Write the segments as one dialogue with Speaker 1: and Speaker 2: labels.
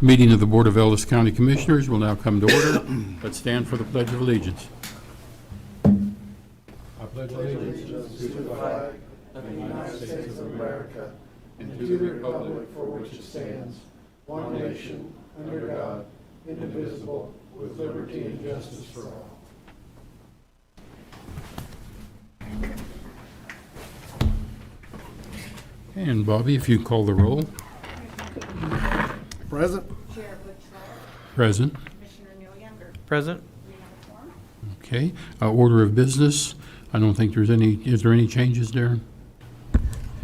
Speaker 1: Meeting of the Board of Ellis County Commissioners will now come to order. Let's stand for the Pledge of Allegiance. I pledge allegiance to the flag of the United States of America and to the republic for which it stands, one nation, under God, indivisible, with liberty and justice for all. And Bobby, if you call the roll.
Speaker 2: Present.
Speaker 3: Chair Butch
Speaker 1: Present.
Speaker 3: Commissioner Neil Younger.
Speaker 4: Present.
Speaker 3: We have a quorum.
Speaker 1: Okay. Order of business. I don't think there's any, is there any changes, Darren?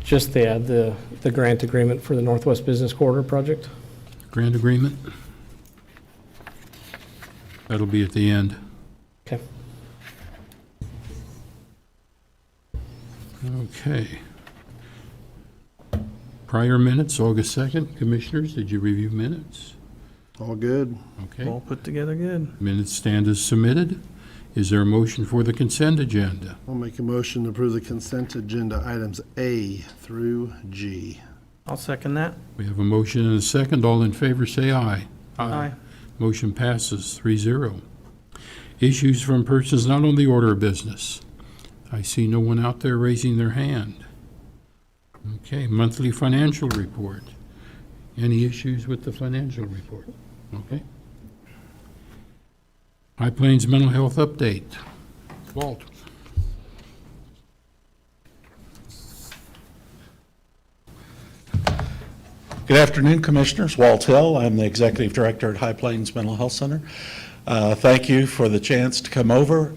Speaker 4: Just the grant agreement for the Northwest Business Corridor project.
Speaker 1: Grant agreement? That'll be at the end.
Speaker 4: Okay.
Speaker 1: Okay. Prior minutes, August 2nd. Commissioners, did you review minutes?
Speaker 2: All good.
Speaker 1: Okay.
Speaker 4: All put together good.
Speaker 1: Minutes stand as submitted. Is there a motion for the consent agenda?
Speaker 2: I'll make a motion to approve the consent agenda items A through G.
Speaker 4: I'll second that.
Speaker 1: We have a motion and a second. All in favor say aye.
Speaker 4: Aye.
Speaker 1: Motion passes 3-0. Issues from persons not on the order of business. I see no one out there raising their hand. Okay, monthly financial report. Any issues with the financial report? Okay. High Plains Mental Health Update. Walt.
Speaker 5: Good afternoon, Commissioners. Walt Hill. I'm the Executive Director at High Plains Mental Health Center. Thank you for the chance to come over.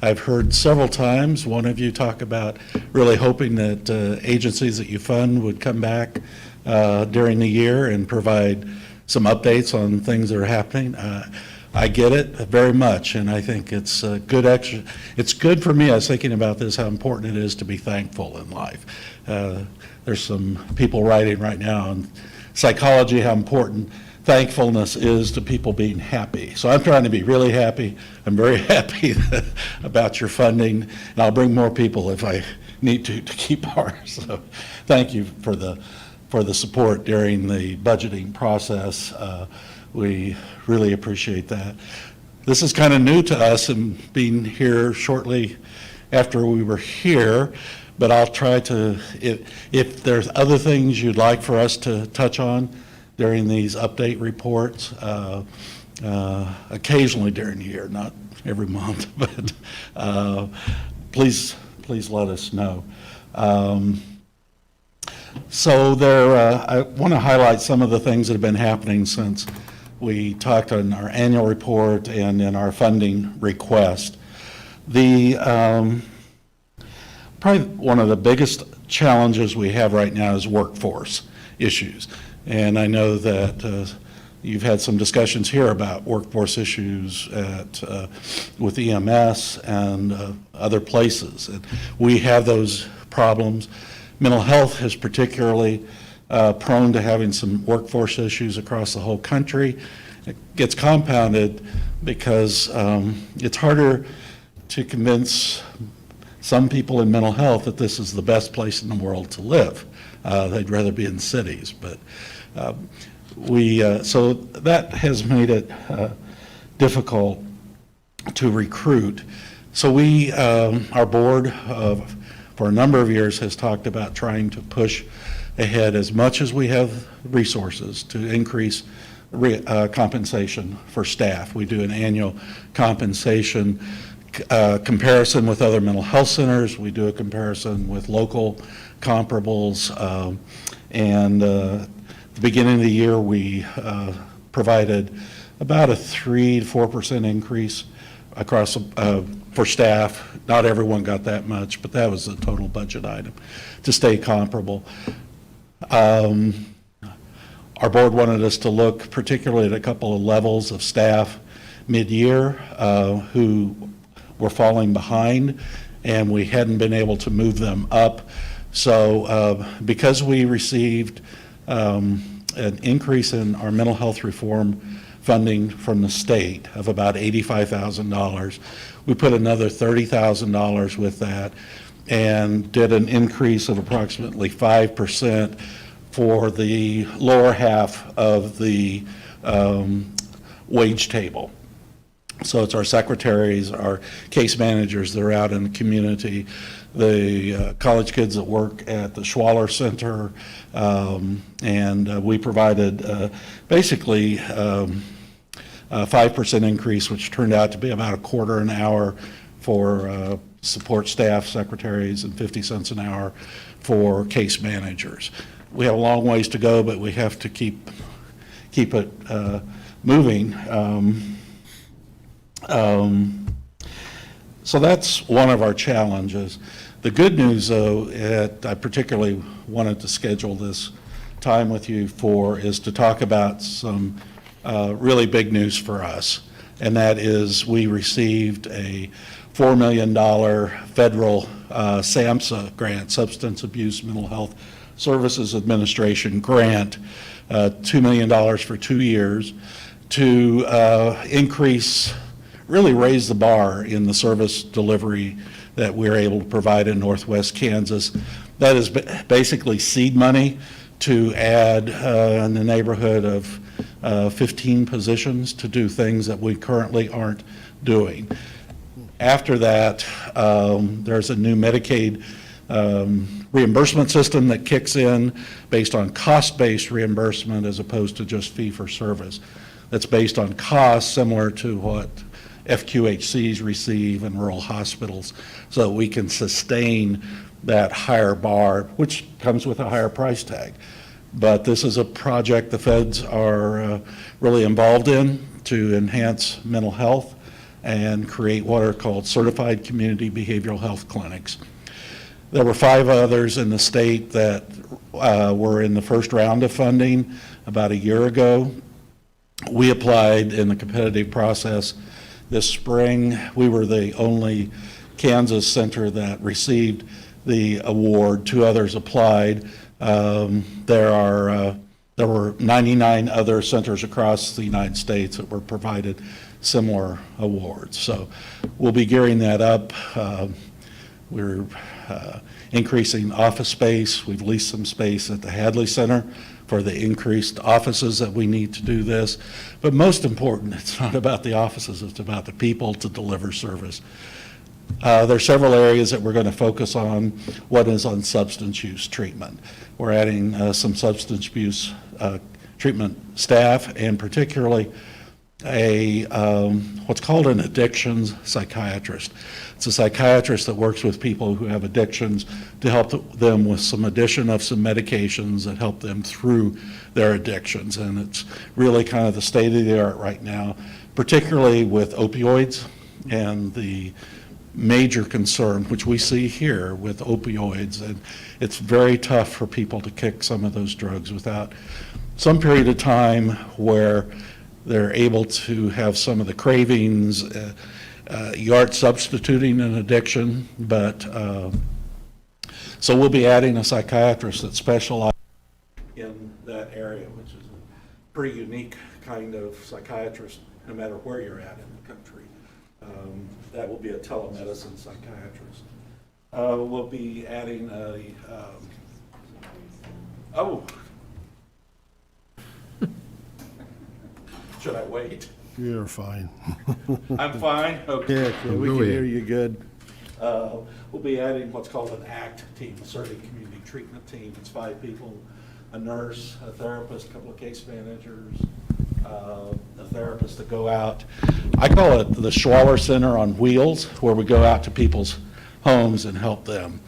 Speaker 5: I've heard several times one of you talk about really hoping that agencies that you fund would come back during the year and provide some updates on things that are happening. I get it very much, and I think it's good extra. It's good for me. I was thinking about this, how important it is to be thankful in life. There's some people writing right now on psychology, how important thankfulness is to people being happy. So I'm trying to be really happy. I'm very happy about your funding, and I'll bring more people if I need to keep ours. So thank you for the support during the budgeting process. We really appreciate that. This is kind of new to us and being here shortly after we were here, but I'll try to, if there's other things you'd like for us to touch on during these update reports, occasionally during the year, not every month, but please let us know. So I want to highlight some of the things that have been happening since we talked on our annual report and in our funding request. Probably one of the biggest challenges we have right now is workforce issues. And I know that you've had some discussions here about workforce issues with EMS and other places. And we have those problems. Mental health is particularly prone to having some workforce issues across the whole country. It gets compounded because it's harder to convince some people in mental health that this is the best place in the world to live. They'd rather be in cities, but so that has made it difficult to recruit. So our board for a number of years has talked about trying to push ahead as much as we have resources to increase compensation for staff. We do an annual compensation comparison with other mental health centers. We do a comparison with local comparables. And at the beginning of the year, we provided about a 3 to 4% increase across for staff. Not everyone got that much, but that was the total budget item to stay comparable. Our board wanted us to look particularly at a couple of levels of staff mid-year who were falling behind, and we hadn't been able to move them up. So because we received an increase in our mental health reform funding from the state of about $85,000, we put another $30,000 with that and did an increase of approximately 5% for the lower half of the wage table. So it's our secretaries, our case managers that are out in the community, the college kids that work at the Schwaller Center, and we provided basically a 5% increase, which turned out to be about a quarter an hour for support staff, secretaries, and 50 cents an hour for case managers. We have a long ways to go, but we have to keep it moving. So that's one of our challenges. The good news, though, that I particularly wanted to schedule this time with you for is to talk about some really big news for us, and that is we received a $4 million federal SAMHSA grant, Substance Abuse Mental Health Services Administration grant, $2 million for 2 years to really raise the bar in the service delivery that we're able to provide in Northwest Kansas. That is basically seed money to add in the neighborhood of 15 positions to do things that we currently aren't doing. After that, there's a new Medicaid reimbursement system that kicks in based on cost-based reimbursement as opposed to just fee-for-service. That's based on cost, similar to what FQHCs receive in rural hospitals, so that we can sustain that higher bar, which comes with a higher price tag. But this is a project the feds are really involved in to enhance mental health and create what are called certified community behavioral health clinics. There were 5 others in the state that were in the first round of funding about a year ago. We applied in the competitive process this spring. We were the only Kansas center that received the award. 2 others applied. There were 99 other centers across the United States that were provided similar awards. So we'll be gearing that up. We're increasing office space. We've leased some space at the Hadley Center for the increased offices that we need to do this. But most important, it's not about the offices, it's about the people to deliver service. There are several areas that we're going to focus on. One is on substance use treatment. We're adding some substance abuse treatment staff, and particularly what's called an addictions psychiatrist. It's a psychiatrist that works with people who have addictions to help them with some addition of some medications that help them through their addictions. And it's really kind of the state of the art right now, particularly with opioids and the major concern, which we see here with opioids. And it's very tough for people to kick some of those drugs without some period of time where they're able to have some of the cravings. You aren't substituting an addiction, but so we'll be adding a psychiatrist that specializes in that area, which is a pretty unique kind of psychiatrist, no matter where you're at in the country. That will be a telemedicine psychiatrist. We'll be adding should I wait?
Speaker 2: You're fine.
Speaker 5: I'm fine? Okay.
Speaker 2: Yeah, we can hear you good.
Speaker 5: We'll be adding what's called an ACT team, a Certified Community Treatment Team. It's 5 people, a nurse, a therapist, a couple of case managers, a therapist to go out. I call it the Schwaller Center on Wheels, where we go out to people's homes and help them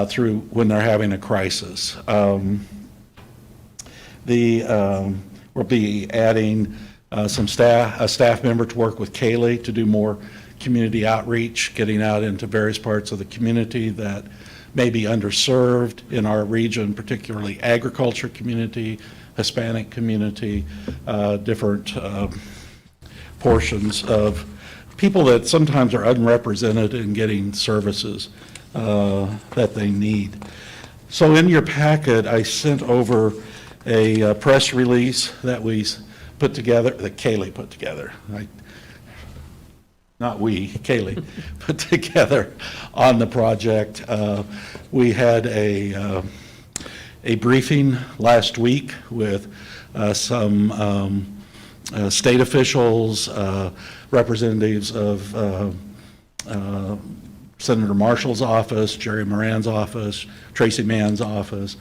Speaker 5: through when they're having a crisis. We'll be adding a staff member to work with Kaylee to do more community outreach, getting out into various parts of the community that may be underserved in our region, particularly agriculture community, Hispanic community, different portions of people that sometimes are unrepresented in getting services that they need. So in your packet, I sent over a press release that we put together, that Kaylee put together. Kaylee put together on the project. We had a briefing last week with some state officials, representatives of Senator Marshall's office, Jerry Moran's office, Tracy Mann's office,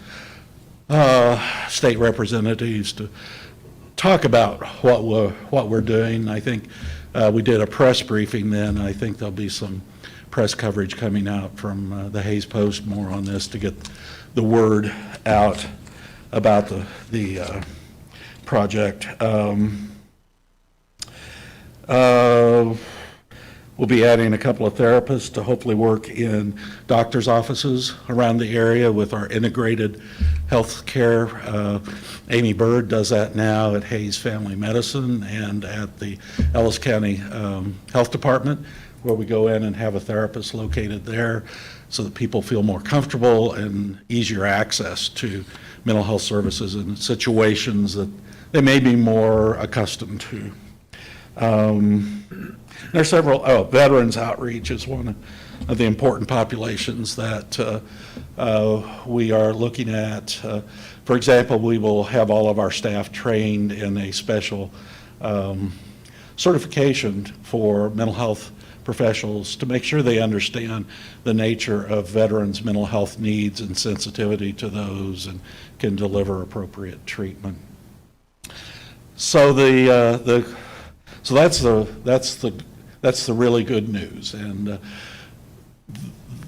Speaker 5: state representatives to talk about what we're doing. I think we did a press briefing then. I think there'll be some press coverage coming out from the Hayes Post more on this to get the word out about the project. We'll be adding a couple of therapists to hopefully work in doctors' offices around the area with our integrated health care. Amy Bird does that now at Hayes Family Medicine and at the Ellis County Health Department, where we go in and have a therapist located there so that people feel more comfortable and easier access to mental health services in situations that they may be more accustomed to. There are several, veterans outreach is one of the important populations that we are looking at. For example, we will have all of our staff trained in a special certification for mental health professionals to make sure they understand the nature of veterans' mental health needs and sensitivity to those and can deliver appropriate treatment. So that's the really good news. And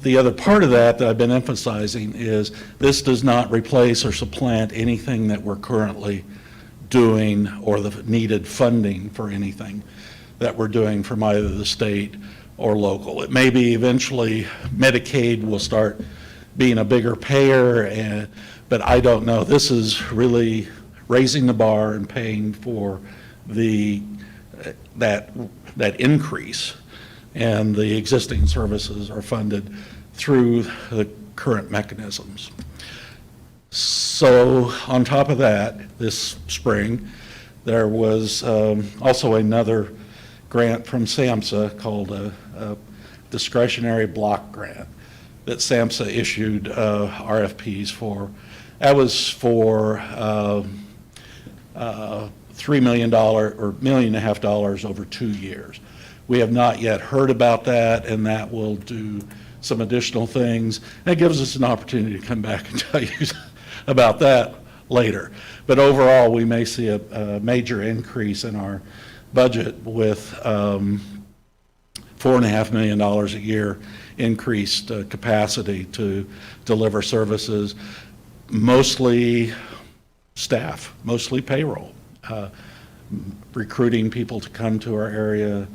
Speaker 5: the other part of that I've been emphasizing is this does not replace or supplant anything that we're currently doing or the needed funding for anything that we're doing from either the state or local. It may be eventually Medicaid will start being a bigger payer, but I don't know. This is really raising the bar and paying for that increase, and the existing services are funded through the current mechanisms. So on top of that, this spring, there was also another grant from SAMHSA called a Discretionary Block Grant that SAMHSA issued RFPs for. That was for $3 million or $1.5 million over 2 years. We have not yet heard about that, and that will do some additional things. That gives us an opportunity to come back and tell you about that later. But overall, we may see a major increase in our budget with $4.5 million a year increased capacity to deliver services, mostly staff, mostly payroll. Recruiting people to come to our area,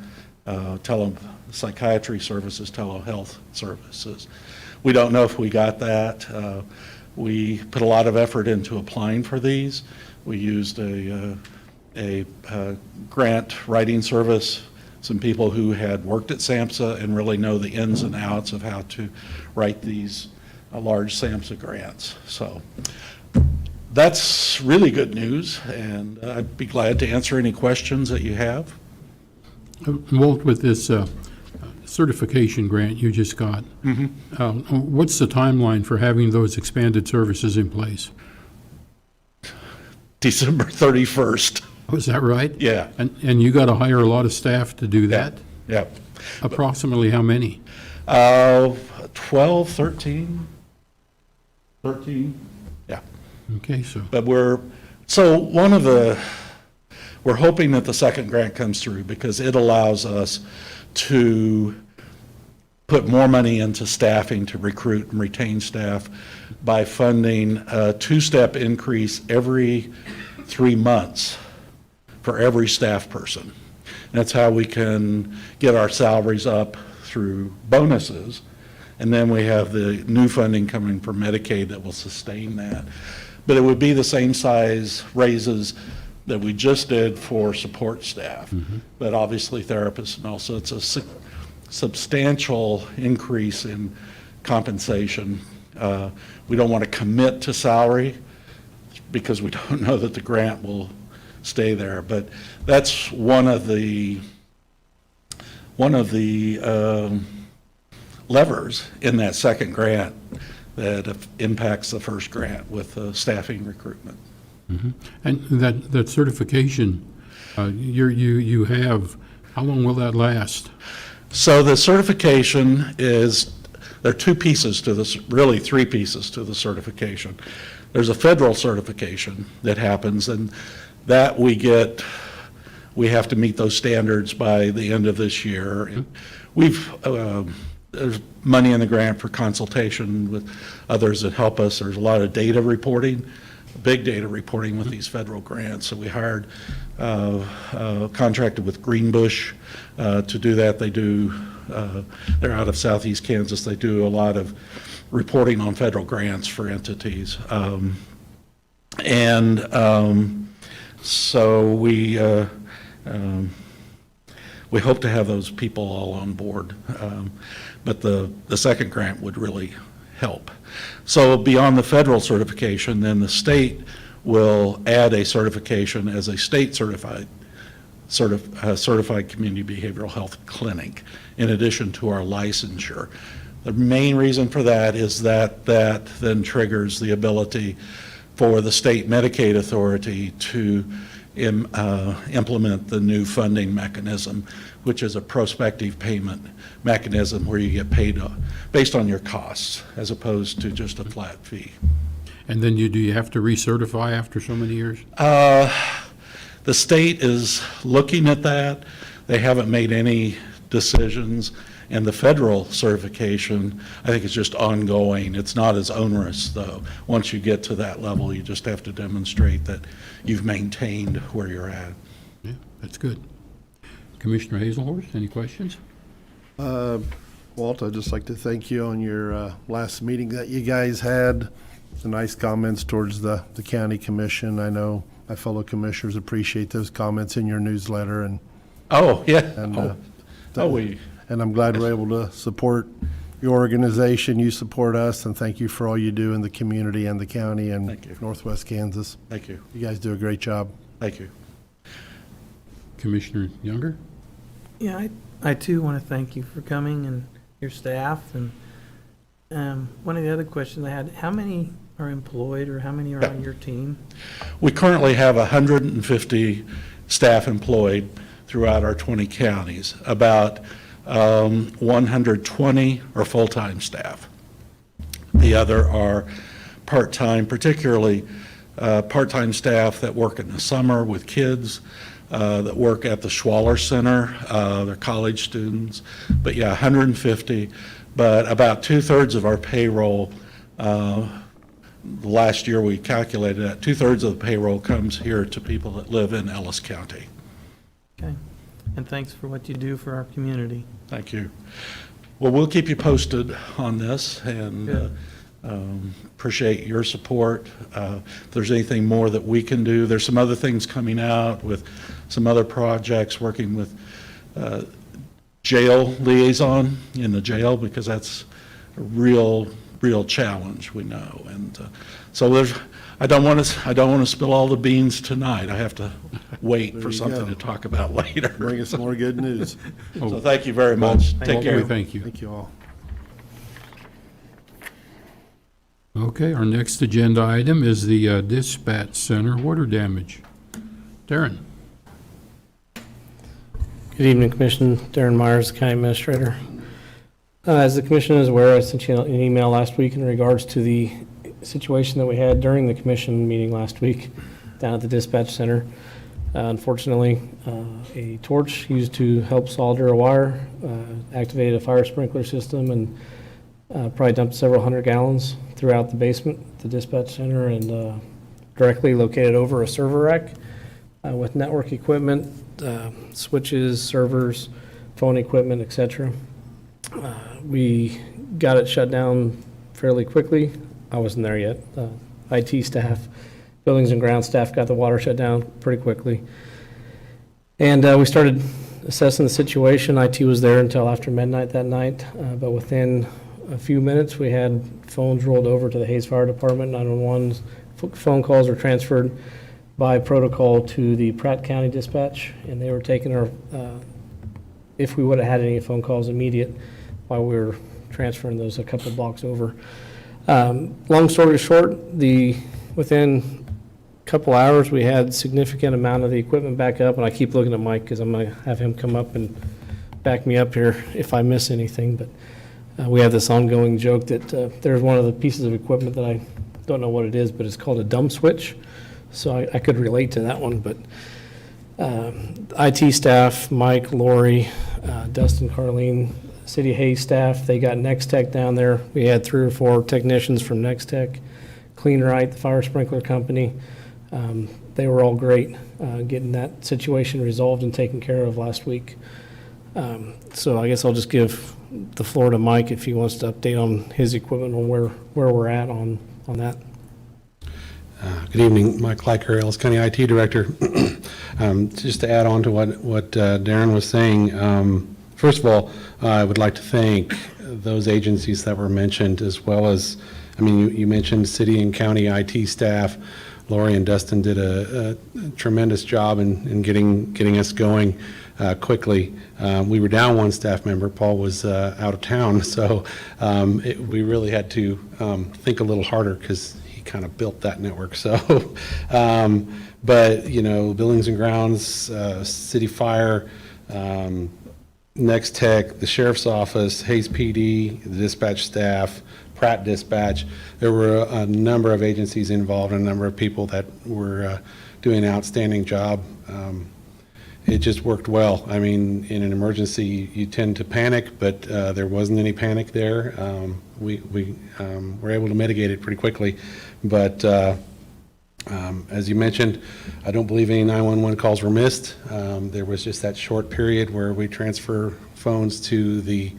Speaker 5: psychiatry services, telehealth services. We don't know if we got that. We put a lot of effort into applying for these. We used a grant writing service, some people who had worked at SAMHSA and really know the ins and outs of how to write these large SAMHSA grants. So that's really good news, and I'd be glad to answer any questions that you have.
Speaker 1: Walt, with this certification grant you just got, what's the timeline for having those expanded services in place?
Speaker 5: December 31st.
Speaker 1: Oh, is that right?
Speaker 5: Yeah.
Speaker 1: And you got to hire a lot of staff to do that?
Speaker 5: Yeah.
Speaker 1: Approximately how many?
Speaker 5: 12, 13. Yeah.
Speaker 1: Okay, so.
Speaker 5: But we're hoping that the second grant comes through because it allows us to put more money into staffing to recruit and retain staff by funding a two-step increase every 3 months for every staff person. That's how we can get our salaries up through bonuses. And then we have the new funding coming from Medicaid that will sustain that. But it would be the same size raises that we just did for support staff, but obviously therapists, and also it's a substantial increase in compensation. We don't want to commit to salary because we don't know that the grant will stay there, but that's one of the levers in that second grant that impacts the first grant with staffing recruitment.
Speaker 1: And that certification, you have, how long will that last?
Speaker 5: So the certification is, there are two pieces to this, really three pieces to the certification. There's a federal certification that happens, and that we have to meet those standards by the end of this year. And there's money in the grant for consultation with others that help us. There's a lot of data reporting, big data reporting with these federal grants. So we hired, contracted with Greenbush to do that. They're out of southeast Kansas. They do a lot of reporting on federal grants for entities. So we hope to have those people all on board. But the second grant would really help. So beyond the federal certification, then the state will add a certification as a state certified community behavioral health clinic, in addition to our licensure. The main reason for that is that then triggers the ability for the state Medicaid authority to implement the new funding mechanism, which is a prospective payment mechanism where you get paid based on your costs as opposed to just a flat fee.
Speaker 1: And then do you have to recertify after so many years?
Speaker 5: The state is looking at that. They haven't made any decisions. And the federal certification, I think, is just ongoing. It's not as onerous, though. Once you get to that level, you just have to demonstrate that you've maintained where you're at.
Speaker 1: Yeah, that's good. Commissioner Hazelhorst, any questions?
Speaker 2: Walt, I'd just like to thank you on your last meeting that you guys had. The nice comments towards the county commission. I know my fellow commissioners appreciate those comments in your newsletter. And
Speaker 5: Oh, yeah.
Speaker 2: And,
Speaker 5: we...
Speaker 2: And I'm glad we're able to support your organization. You support us, and thank you for all you do in the community and the county and
Speaker 5: Thank you.
Speaker 2: Northwest Kansas.
Speaker 5: Thank you.
Speaker 2: You guys do a great job.
Speaker 5: Thank you.
Speaker 1: Commissioner Younger?
Speaker 6: Yeah, I too want to thank you for coming and your staff. And one of the other questions I had, how many are employed or how many are on your team?
Speaker 5: We currently have 150 staff employed throughout our 20 counties. About 120 are full-time staff. The other are part-time, particularly part-time staff that work in the summer with kids, that work at the Schwaller Center. They're college students. But yeah, 150. But about 2/3 of our payroll, last year we calculated that 2/3 of the payroll comes here to people that live in Ellis County.
Speaker 6: Okay. And thanks for what you do for our community.
Speaker 5: Thank you. Well, we'll keep you posted on this, and
Speaker 6: Good.
Speaker 5: appreciate your support. If there's anything more that we can do, there's some other things coming out with some other projects, working with jail liaison in the jail, because that's a real challenge, we know. And so I don't want to spill all the beans tonight. I have to wait
Speaker 2: There
Speaker 5: for
Speaker 2: you
Speaker 5: something
Speaker 2: go.
Speaker 5: to talk about later.
Speaker 2: Bring us more good news.
Speaker 5: So thank you very much. Take
Speaker 1: Okay,
Speaker 5: care.
Speaker 1: thank you.
Speaker 2: Thank you all.
Speaker 1: Okay, our next agenda item is the dispatch center water damage. Darren?
Speaker 4: Good evening, Commission. Darren Myers, County Administrator. As the Commission is aware, I sent you an email last week in regards to the situation that we had during the Commission meeting last week down at the dispatch center. Unfortunately, a torch used to help solder a wire activated a fire sprinkler system and probably dumped several hundred gallons throughout the basement, the dispatch center, and directly located over a server rack with network equipment, switches, servers, phone equipment, etc. We got it shut down fairly quickly. I wasn't there yet. IT staff, buildings and ground staff got the water shut down pretty quickly. And we started assessing the situation. IT was there until after midnight that night, but within a few minutes, we had phones rolled over to the Hayes Fire Department. 911 phone calls were transferred by protocol to the Pratt County Dispatch, and they were taking our, if we would have had any phone calls, immediate, while we were transferring those a couple blocks over. Long story short, within a couple hours, we had significant amount of the equipment back up, and I keep looking at Mike because I'm going to have him come up and back me up here if I miss anything, but we have this ongoing joke that there's one of the pieces of equipment that I don't know what it is, but it's called a dumb switch, so I could relate to that one, but IT staff, Mike, Lori, Dustin, Carlene, City Hayes staff, they got Next Tech down there. We had 3 or 4 technicians from Next Tech, Clean Right, the fire sprinkler company. They were all great getting that situation resolved and taken care of last week. So I guess I'll just give the floor to Mike if he wants to update on his equipment and where we're at on that.
Speaker 7: Good evening, Mike Leiker, Ellis County IT Director. Just to add on to what Darren was saying, first of all, I would like to thank those agencies that were mentioned, as well as, I mean, you mentioned city and county IT staff. Lori and Dustin did a tremendous job in getting us going quickly. We were down 1 staff member. Paul was out of town, so we really had to think a little harder because he kind of built that network. So, but you know, Buildings and Grounds, City Fire, Next Tech, the Sheriff's Office, Hayes PD, the dispatch staff, Pratt Dispatch. There were a number of agencies involved and a number of people that were doing an outstanding job. It just worked well. I mean, in an emergency, you tend to panic, but there wasn't any panic there. We were able to mitigate it pretty quickly. But as you mentioned, I don't believe any 911 calls were missed. There was just that short period where we transfer phones to the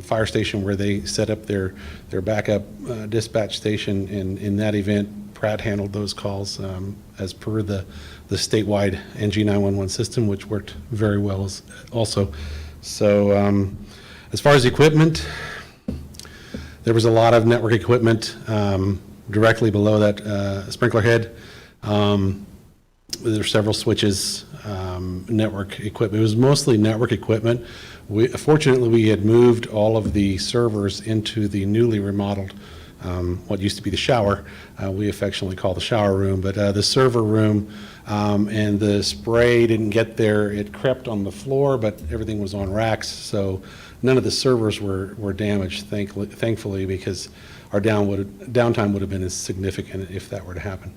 Speaker 7: fire station where they set up their backup dispatch station. And in that event, Pratt handled those calls as per the statewide NG911 system, which worked very well also. So as far as equipment, there was a lot of network equipment directly below that sprinkler head. There are several switches, network equipment. It was mostly network equipment. Fortunately, we had moved all of the servers into the newly remodeled, what used to be the shower. We affectionately call the shower room, but the server room, and the spray didn't get there. It crept on the floor, but everything was on racks, so none of the servers were damaged, thankfully, because our downtime would have been as significant if that were to happen.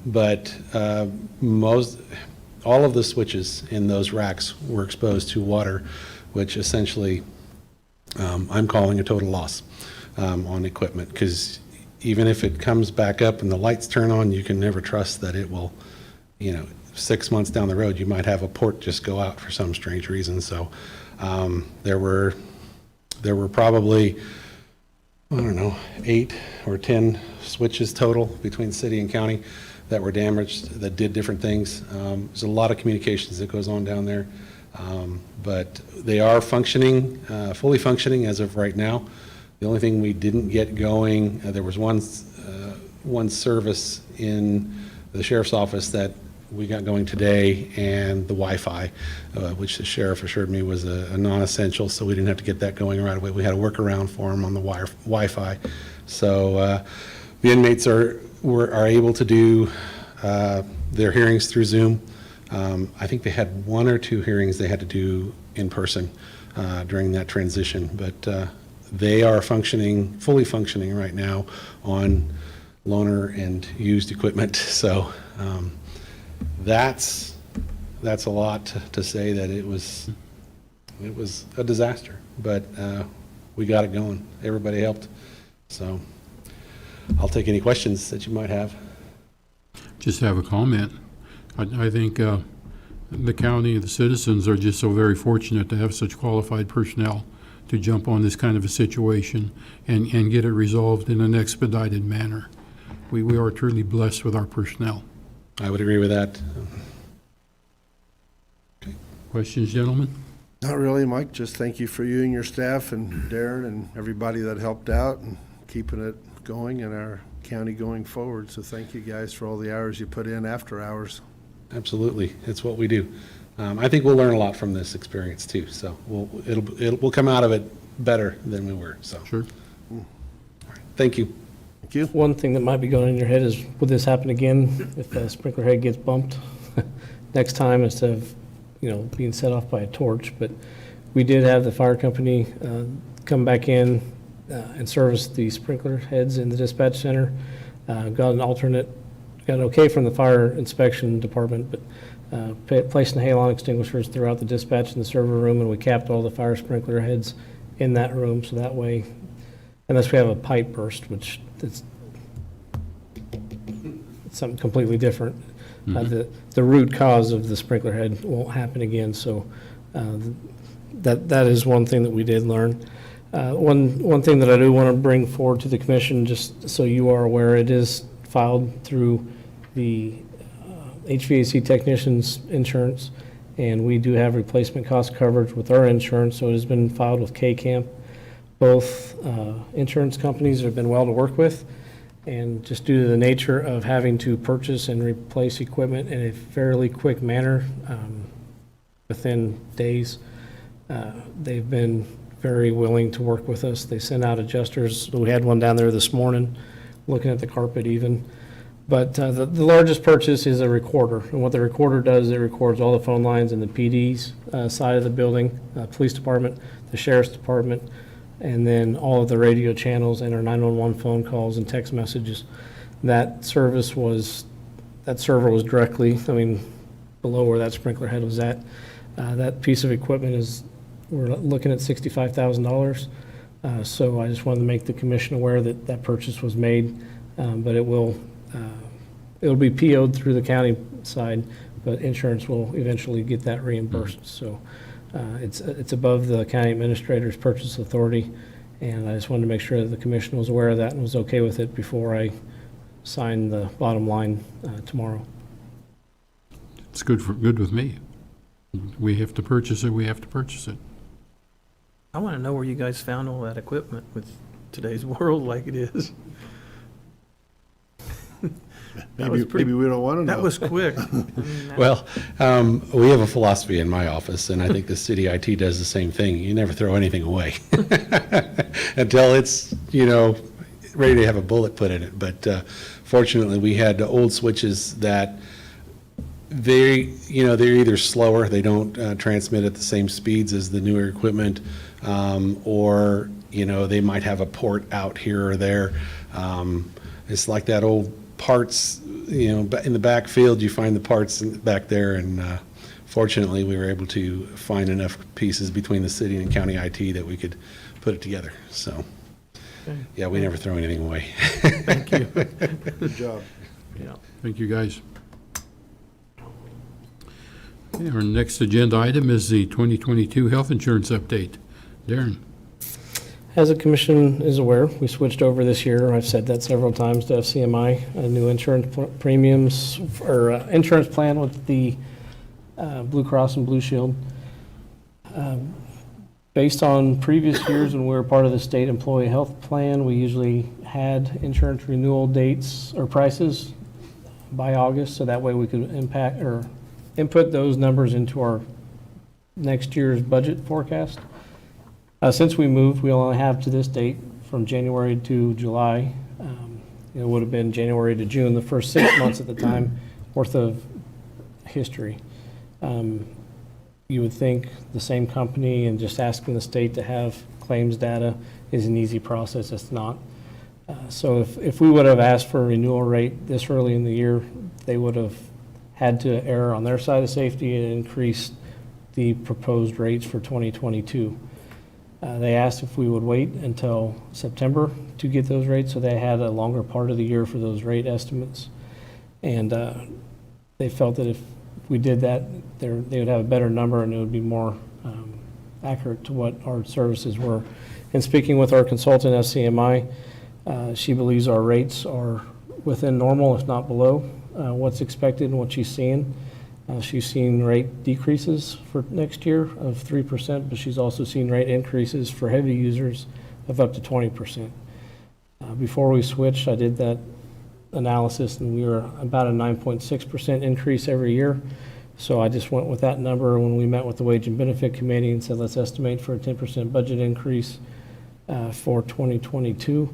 Speaker 7: But all of the switches in those racks were exposed to water, which essentially I'm calling a total loss on equipment, because even if it comes back up and the lights turn on, you can never trust that it will, 6 months down the road, you might have a port just go out for some strange reason. So there were probably, I don't know, 8 or 10 switches total between city and county that were damaged, that did different things. There's a lot of communications that goes on down there, but they are functioning, fully functioning as of right now. The only thing we didn't get going, there was one service in the sheriff's office that we got going today, and the Wi-Fi, which the sheriff assured me was a non-essential, so we didn't have to get that going right away. We had a workaround for him on the Wi-Fi. So the inmates are able to do their hearings through Zoom. I think they had 1 or 2 hearings they had to do in person during that transition, but they are fully functioning right now on loaner and used equipment. So that's a lot to say that it was a disaster, but we got it going. Everybody helped. So I'll take any questions that you might have.
Speaker 1: Just have a comment. I think the county, the citizens are just so very fortunate to have such qualified personnel to jump on this kind of a situation and get it resolved in an expedited manner. We are truly blessed with our personnel.
Speaker 7: I would agree with that.
Speaker 1: Questions, gentlemen?
Speaker 2: Not really, Mike. Just thank you for you and your staff and Darren and everybody that helped out and keeping it going and our county going forward. So thank you guys for all the hours you put in after hours.
Speaker 7: Absolutely, it's what we do. I think we'll learn a lot from this experience too. So we'll come out of it better than we were. So
Speaker 1: Sure.
Speaker 7: Thank you.
Speaker 2: Thank you.
Speaker 4: One thing that might be going in your head is, would this happen again if the sprinkler head gets bumped next time instead of, being set off by a torch? But we did have the fire company come back in and service the sprinkler heads in the dispatch center. Got okay from the fire inspection department, but placing halon extinguishers throughout the dispatch and the server room, and we capped all the fire sprinkler heads in that room, so that way, unless we have a pipe burst, which it's something completely different. The root cause of the sprinkler head won't happen again, so that is one thing that we did learn. One thing that I do want to bring forward to the commission, just so you are aware, it is filed through the HVAC technician's insurance, and we do have replacement cost coverage with our insurance, so it has been filed with K-Camp. Both insurance companies have been well to work with, and just due to the nature of having to purchase and replace equipment in a fairly quick manner, within days, they've been very willing to work with us. They sent out adjusters. We had one down there this morning, looking at the carpet even. But the largest purchase is a recorder. And what the recorder does, it records all the phone lines in the PD's side of the building, police department, the sheriff's department, and then all of the radio channels and our 911 phone calls and text messages. That server was directly, below where that sprinkler head was at. That piece of equipment we're looking at $65,000. So I just wanted to make the commission aware that that purchase was made, but it'll be PO'd through the county side, but insurance will eventually get that reimbursed. So it's above the county administrator's purchase authority, and I just wanted to make sure that the commission was aware of that and was okay with it before I sign the bottom line tomorrow.
Speaker 1: It's good with me. We have to purchase it.
Speaker 6: I want to know where you guys found all that equipment with today's world like it is.
Speaker 2: Maybe we don't want to know.
Speaker 6: That was quick.
Speaker 7: Well, we have a philosophy in my office, and I think the city IT does the same thing. You never throw anything away until it's, ready to have a bullet put in it. But fortunately, we had old switches that they're either slower, they don't transmit at the same speeds as the newer equipment, or, they might have a port out here or there. It's like that old parts, in the backfield, you find the parts back there, and fortunately, we were able to find enough pieces between the city and county IT that we could put it together. So, yeah, we never throw anything away.
Speaker 6: Thank you.
Speaker 2: Good job.
Speaker 6: Yeah.
Speaker 1: Thank you, guys. Okay, our next agenda item is the 2022 health insurance update. Darren?
Speaker 4: As the commission is aware, we switched over this year, I've said that several times, to FCMI, a new insurance premiums, or insurance plan with the Blue Cross and Blue Shield. Based on previous years when we were part of the state employee health plan, we usually had insurance renewal dates or prices by August, so that way we could input those numbers into our next year's budget forecast. Since we moved, we only have to this date, from January to July. It would have been January to June, the first 6 months at the time, worth of history. You would think the same company and just asking the state to have claims data is an easy process. It's not. So if we would have asked for a renewal rate this early in the year, they would have had to err on their side of safety and increase the proposed rates for 2022. They asked if we would wait until September to get those rates, so they had a longer part of the year for those rate estimates. And they felt that if we did that, they would have a better number and it would be more accurate to what our services were. And speaking with our consultant, FCMI, she believes our rates are within normal, if not below, what's expected and what she's seeing. She's seen rate decreases for next year of 3%, but she's also seen rate increases for heavy users of up to 20%. Before we switched, I did that analysis, and we were about a 9.6% increase every year. So I just went with that number when we met with the Wage and Benefit Committee and said, let's estimate for a 10% budget increase for 2022.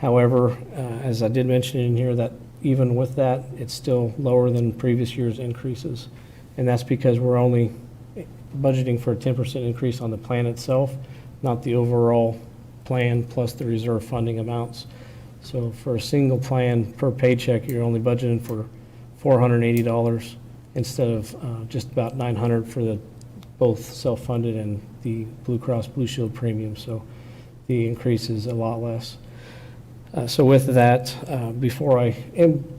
Speaker 4: However, as I did mention in here, that even with that, it's still lower than previous year's increases. And that's because we're only budgeting for a 10% increase on the plan itself, not the overall plan plus the reserve funding amounts. So for a single plan per paycheck, you're only budgeting for $480 instead of just about $900 for the both self-funded and the Blue Cross Blue Shield premium. So the increase is a lot less. So with that, before I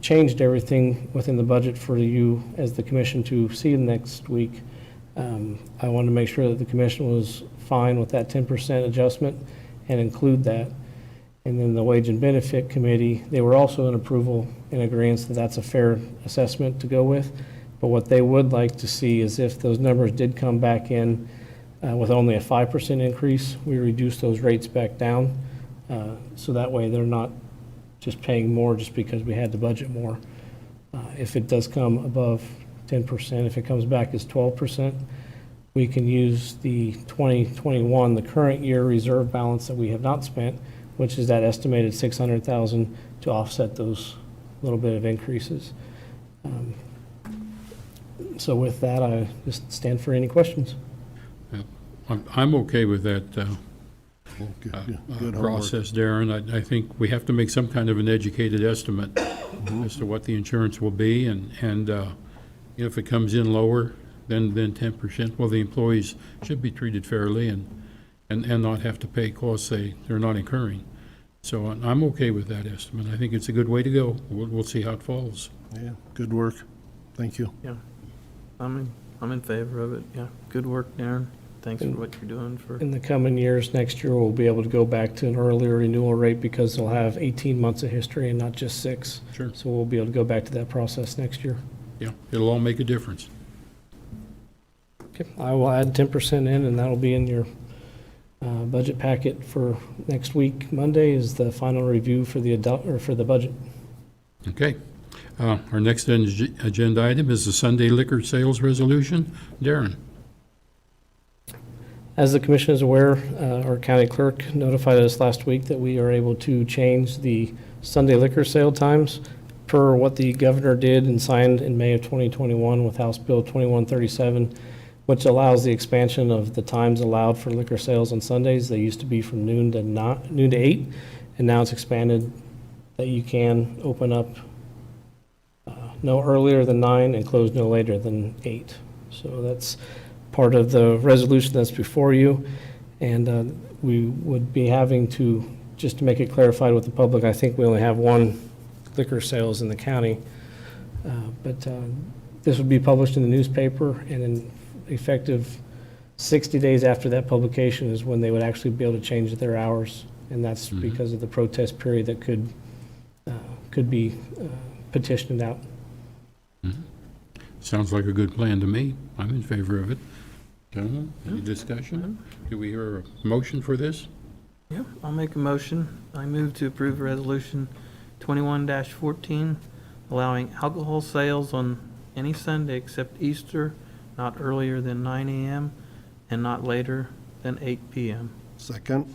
Speaker 4: changed everything within the budget for you as the commission to see next week, I wanted to make sure that the commission was fine with that 10% adjustment and include that. And then the Wage and Benefit Committee, they were also in approval in agreement that that's a fair assessment to go with. But what they would like to see is if those numbers did come back in with only a 5% increase, we reduce those rates back down. So that way they're not just paying more just because we had to budget more. If it does come above 10%, if it comes back as 12%, we can use the 2021, the current year reserve balance that we have not spent, which is that estimated $600,000 to offset those little bit of increases. So with that, I just stand for any questions.
Speaker 1: I'm okay with that
Speaker 2: Good homework.
Speaker 1: process, Darren. I think we have to make some kind of an educated estimate as to what the insurance will be, and if it comes in lower than 10%, well, the employees should be treated fairly and not have to pay costs they're not incurring. So I'm okay with that estimate. I think it's a good way to go. We'll see how it falls.
Speaker 2: Yeah, good work. Thank you.
Speaker 6: I'm in favor of it, yeah. Good work, Darren. Thanks for what you're doing for,
Speaker 4: In the coming years, next year, we'll be able to go back to an earlier renewal rate because they'll have 18 months of history and not just 6.
Speaker 1: Sure.
Speaker 4: So we'll be able to go back to that process next year.
Speaker 1: Yeah, it'll all make a difference.
Speaker 4: Okay, I will add 10% in, and that'll be in your budget packet for next week. Monday is the final review for the budget.
Speaker 1: Okay. Our next agenda item is the Sunday liquor sales resolution. Darren?
Speaker 4: As the commission is aware, our county clerk notified us last week that we are able to change the Sunday liquor sale times per what the governor did and signed in May of 2021 with House Bill 2137, which allows the expansion of the times allowed for liquor sales on Sundays. They used to be from noon to 8, and now it's expanded that you can open up no earlier than 9 and close no later than 8. So that's part of the resolution that's before you. And we would be having to, just to make it clarified with the public, I think we only have one liquor sales in the county. But this would be published in the newspaper, and then effective 60 days after that publication is when they would actually be able to change their hours. And that's because of the protest period that could be petitioned out.
Speaker 1: Sounds like a good plan to me. I'm in favor of it. Gentlemen, any discussion? Do we hear a motion for this?
Speaker 6: yeah, I'll make a motion. I move to approve resolution 21-14, allowing alcohol sales on any Sunday except Easter, not earlier than 9 a.m. and not later than 8 p.m.
Speaker 2: Second.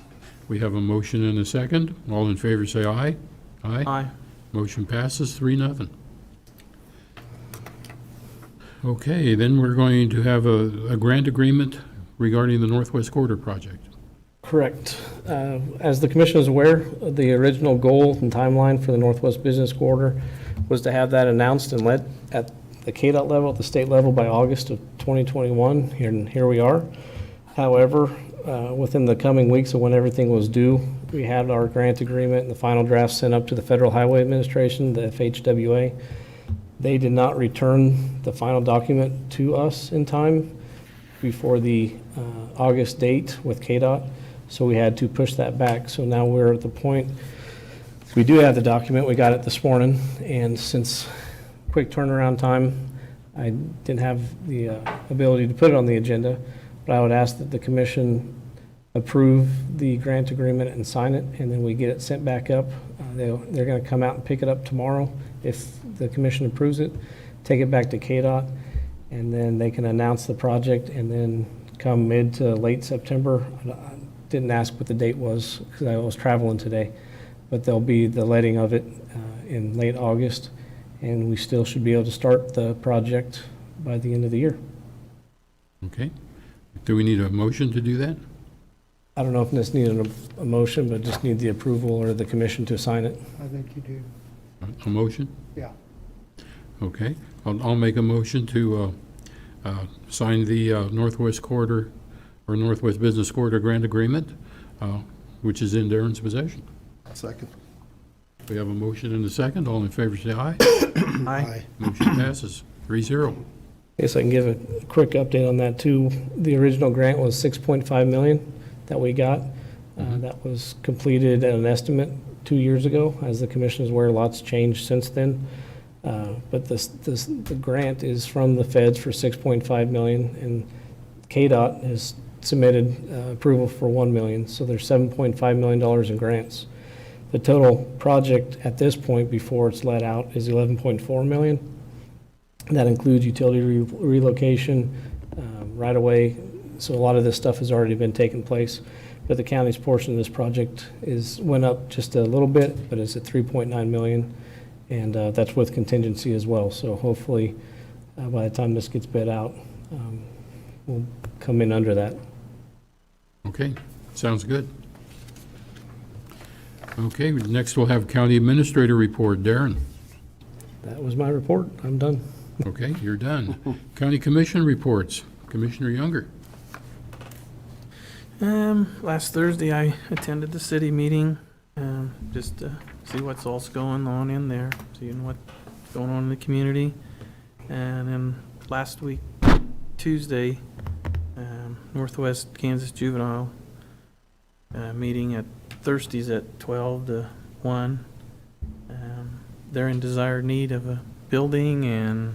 Speaker 1: We have a motion and a second. All in favor say aye. Aye.
Speaker 6: Aye.
Speaker 1: Motion passes 3-0. Okay, then we're going to have a grant agreement regarding the Northwest Corridor project.
Speaker 4: Correct. As the commission is aware, the original goal and timeline for the Northwest Business Corridor was to have that announced and let at the KDOT level, at the state level, by August of 2021, and here we are. However, within the coming weeks of when everything was due, we had our grant agreement and the final draft sent up to the Federal Highway Administration, the FHWA. They did not return the final document to us in time before the August date with KDOT, so we had to push that back. So now we're at the point, we do have the document, we got it this morning, and since quick turnaround time, I didn't have the ability to put it on the agenda, but I would ask that the commission approve the grant agreement and sign it, and then we get it sent back up. They're going to come out and pick it up tomorrow if the commission approves it, take it back to KDOT, and then they can announce the project, and then come mid to late September. I didn't ask what the date was because I was traveling today, but there'll be the letting of it in late August, and we still should be able to start the project by the end of the year.
Speaker 1: Okay. Do we need a motion to do that?
Speaker 4: I don't know if this needed a motion, but just need the approval or the commission to sign it.
Speaker 8: I think you do.
Speaker 1: A motion?
Speaker 8: Yeah.
Speaker 1: Okay. I'll make a motion to sign the Northwest Corridor or Northwest Business Corridor Grant Agreement, which is in Darren's possession.
Speaker 2: Second.
Speaker 1: We have a motion and a second. All in favor, say aye.
Speaker 6: Aye.
Speaker 1: Motion passes 3-0.
Speaker 4: Guess I can give a quick update on that too. The original grant was 6.5 million that we got. That was completed at an estimate 2 years ago. As the commission is aware, lots changed since then. But the grant is from the feds for 6.5 million, and KDOT has submitted approval for 1 million. So there's $7.5 million in grants. The total project at this point, before it's let out, is 11.4 million. That includes utility relocation, right away. So a lot of this stuff has already been taking place. But the county's portion of this project went up just a little bit, but it's at 3.9 million. And that's with contingency as well. So hopefully, by the time this gets bid out, we'll come in under that.
Speaker 1: Okay, sounds good. Okay, next we'll have County Administrator Report. Darren.
Speaker 4: That was my report. I'm done.
Speaker 1: Okay, you're done. County Commission Reports. Commissioner Younger.
Speaker 6: Last Thursday, I attended the city meeting, just to see what's else going on in there, seeing what's going on in the community. And then last week, Tuesday, Northwest Kansas Juvenile meeting at Thursdays at 12 to 1. They're in desired need of a building, and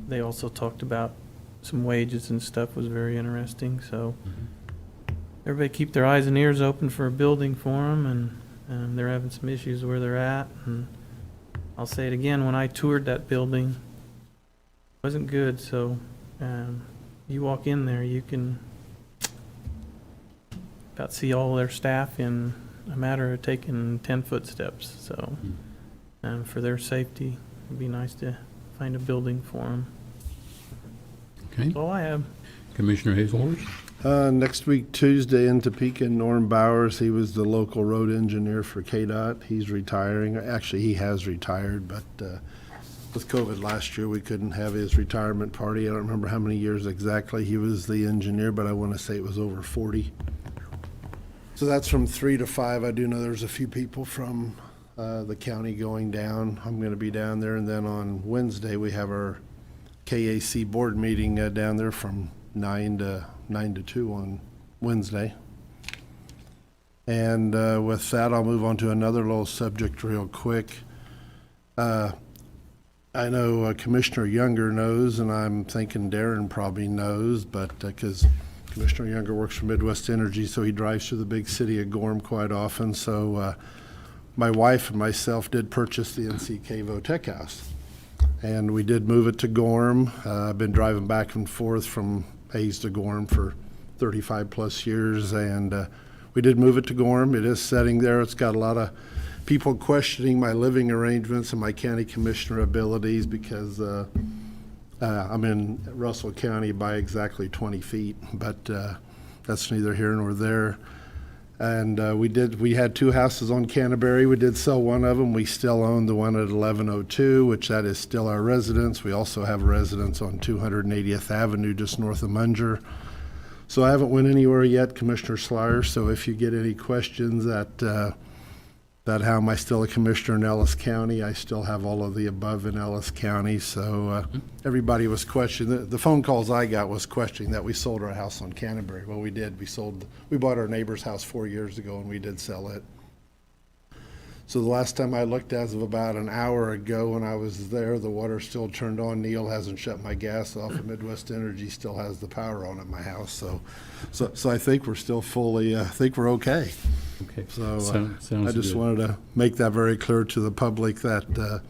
Speaker 6: they also talked about some wages and stuff. Was very interesting. So everybody keep their eyes and ears open for a building for them, and they're having some issues where they're at. And I'll say it again, when I toured that building, it wasn't good. So you walk in there, you can about see all their staff in a matter of taking 10 footsteps. So for their safety, it'd be nice to find a building for them.
Speaker 1: Okay,
Speaker 6: That's all I have.
Speaker 1: Commissioner Hazelhorst.
Speaker 2: Next week, Tuesday, in Topeka, Norm Bowers, he was the local road engineer for KDOT. He's retiring. Actually, he has retired, but with COVID last year, we couldn't have his retirement party. I don't remember how many years exactly he was the engineer, but I want to say it was over 40. So that's from 3 to 5. I do know there's a few people from the county going down. I'm going to be down there, and then on Wednesday, we have our KAC board meeting down there from 9 to 2 on Wednesday. And with that, I'll move on to another little subject real quick. I know Commissioner Younger knows, and I'm thinking Darren probably knows, but because Commissioner Younger works for Midwest Energy, so he drives through the big city of Gorham quite often. So my wife and myself did purchase the NCK Votech house. And we did move it to Gorham. I've been driving back and forth from Hayes to Gorham for 35 plus years, and we did move it to Gorham. It is sitting there. It's got a lot of people questioning my living arrangements and my county commissioner abilities because I'm in Russell County by exactly 20 feet, but that's neither here nor there. And we had 2 houses on Canterbury. We did sell one of them. We still own the one at 1102, which that is still our residence. We also have a residence on 280th Avenue, just north of Munger. So I haven't went anywhere yet, Commissioner Slyer. So if you get any questions that how am I still a commissioner in Ellis County, I still have all of the above in Ellis County. So everybody was questioning. The phone calls I got was questioning that we sold our house on Canterbury. Well, we did. We bought our neighbor's house 4 years ago, and we did sell it. So the last time I looked, as of about an hour ago when I was there, the water still turned on. Neil hasn't shut my gas off, and Midwest Energy still has the power on at my house. So I think we're still fully, I think we're okay.
Speaker 1: Okay,
Speaker 2: So
Speaker 1: sounds
Speaker 2: I just
Speaker 1: good.
Speaker 2: wanted to make that very clear to the public that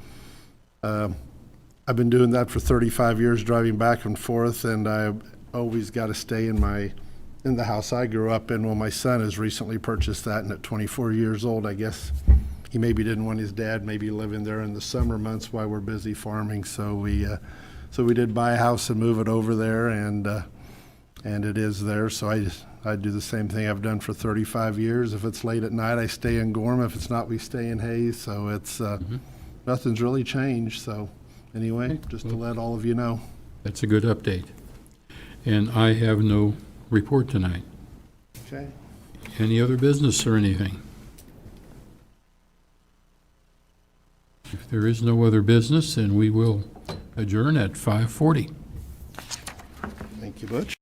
Speaker 2: I've been doing that for 35 years, driving back and forth, and I always got to stay in my in the house I grew up in. Well, my son has recently purchased that, and at 24 years old, I guess he maybe didn't want his dad maybe living there in the summer months while we're busy farming. So we did buy a house and move it over there, and it is there. So I do the same thing I've done for 35 years. If it's late at night, I stay in Gorham. If it's not, we stay in Hayes. So it's nothing's really changed. So anyway, just to let all of you know.
Speaker 1: That's a good update. And I have no report tonight.
Speaker 2: Okay.
Speaker 1: Any other business or anything? If there is no other business, then we will adjourn at 5:40.
Speaker 2: Thank you, Butch.